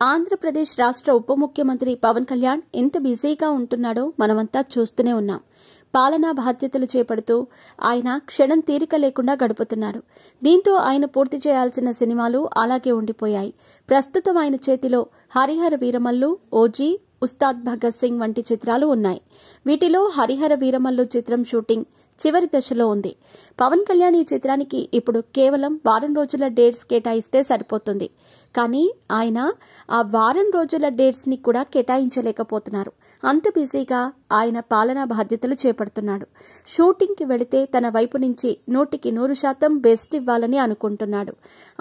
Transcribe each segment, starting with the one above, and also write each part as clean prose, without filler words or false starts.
ఆంధ్రప్రదేశ్ రాష్ట్ర ఉప ముఖ్యమంత్రి పవన్ కళ్యాణ్ ఎంత బిజీగా ఉంటున్నాడో మనమంతా చూస్తూనే ఉన్నాం. పాలనా బాధ్యతలు చేపడుతూ ఆయన క్షణం తీరిక లేకుండా గడుపుతున్నాడు. దీంతో ఆయన పూర్తి చేయాల్సిన సినిమాలు అలాగే ఉండిపోయాయి. ప్రస్తుతం ఆయన చేతిలో హరిహర వీరమల్లు, ఓజీ, ఉస్తాద్ భగత్ సింగ్ వంటి చిత్రాలు ఉన్నాయి. వీటిలో హరిహర వీరమల్లు చిత్రం షూటింగ్ చివరి దశలో ఉంది. పవన్ కళ్యాణ్ ఈ చిత్రానికి ఇప్పుడు కేవలం వారం రోజుల డేట్స్ కేటాయిస్తే సరిపోతుంది. కానీ ఆయన ఆ వారం రోజుల డేట్స్ ని కూడా కేటాయించలేకపోతున్నారు. అంత బిజీగా ఆయన పాలనా బాధ్యతలు చేపడుతున్నాడు. షూటింగ్ కి వెళితే తన వైపు నుంచి 100% బెస్ట్ ఇవ్వాలని అనుకుంటున్నాడు.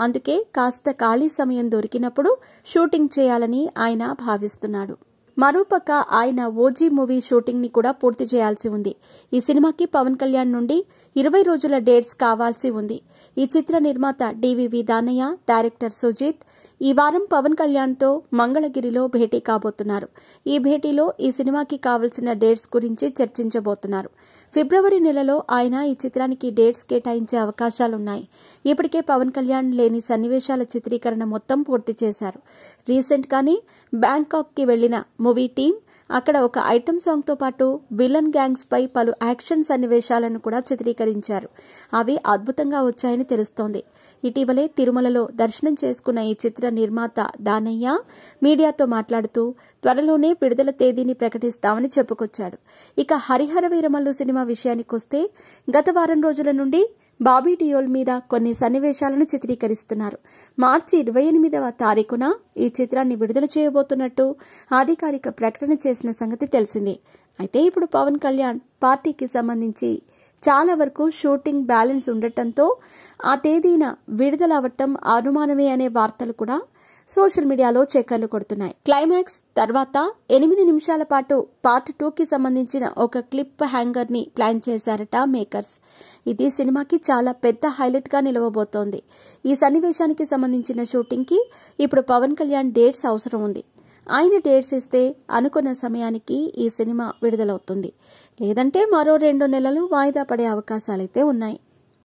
అందుకే కాస్త ఖాళీ సమయం దొరికినప్పుడు షూటింగ్ చేయాలని ఆయన భావిస్తున్నాడు. మరోపక్క ఆయన ఓజీ మూవీ షూటింగ్ ని కూడా పూర్తి చేయాల్సి ఉంది. ఈ సినిమాకి పవన్ కళ్యాణ్ నుండి 20 రోజుల డేట్స్ కావాల్సి ఉంది. ఈ చిత్ర నిర్మాత డివివి దానయ్య, డైరెక్టర్ సుజిత్ ఈ వారం పవన్ కళ్యాణ్ తో మంగళగిరిలో భేటీ కాబోతున్నారు. ఈ భేటీలో ఈ సినిమాకి కావలసిన డేట్స్ గురించి చర్చించబోతున్నారు. ఫిబ్రవరి నెలలో ఆయన ఈ చిత్రానికి డేట్స్ కేటాయించే అవకాశాలున్నాయి. ఇప్పటికే పవన్ కళ్యాణ్ లేని సన్నివేశాల చిత్రీకరణ మొత్తం పూర్తి చేశారు. రీసెంట్ గానే బ్యాంకాక్ కి వెళ్లిన మూవీ టీం అక్కడ ఒక ఐటమ్ సాంగ్ తో పాటు విలన్ గ్యాంగ్స్ పై పలు యాక్షన్ సన్నివేశాలను కూడా చిత్రీకరించారు. అవి అద్భుతంగా వచ్చాయని తెలుస్తోంది. ఇటీవలే తిరుమలలో దర్శనం చేసుకున్న ఈ చిత్ర నిర్మాత దానయ్య మీడియాతో మాట్లాడుతూ త్వరలోనే విడుదల తేదీని ప్రకటిస్తామని చెప్పుకొచ్చాడు. ఇక హరిహర వీరమల్లు సినిమా విషయానికొస్తే గత వారం రోజుల నుండి బాబీ డియోల్ మీద కొన్ని సన్నివేశాలను చిత్రీకరిస్తున్నారు. మార్చి 28వ తారీఖున ఈ చిత్రాన్ని విడుదల చేయబోతున్నట్టు అధికారిక ప్రకటన చేసిన సంగతి తెలిసిందే. అయితే ఇప్పుడు పవన్ కళ్యాణ్ పార్టీకి సంబంధించి చాలా వరకు షూటింగ్ బ్యాలెన్స్ ఉండటంతో ఆ తేదీన విడుదల అవటం అనుమానమే అనే వార్తలు కూడా సోషల్ మీడియాలో చక్కర్లు కొడుతున్నాయి. క్లైమాక్స్ తర్వాత 8 నిమిషాల పాటు పార్ట్ 2కి సంబంధించిన ఒక క్లిప్ హ్యాంగర్ ని ప్లాన్ చేశారట మేకర్స్. ఇది సినిమాకి చాలా పెద్ద హైలైట్ గా నిలవబోతోంది. ఈ సన్నివేశానికి సంబంధించిన షూటింగ్ కి ఇప్పుడు పవన్ కళ్యాణ్ డేట్స్ అవసరం ఉంది. ఆయన డేట్స్ ఇస్తే అనుకున్న సమయానికి ఈ సినిమా విడుదలవుతుంది. లేదంటే మరో 2 నెలలు వాయిదా పడే అవకాశాలైతే ఉన్నాయి.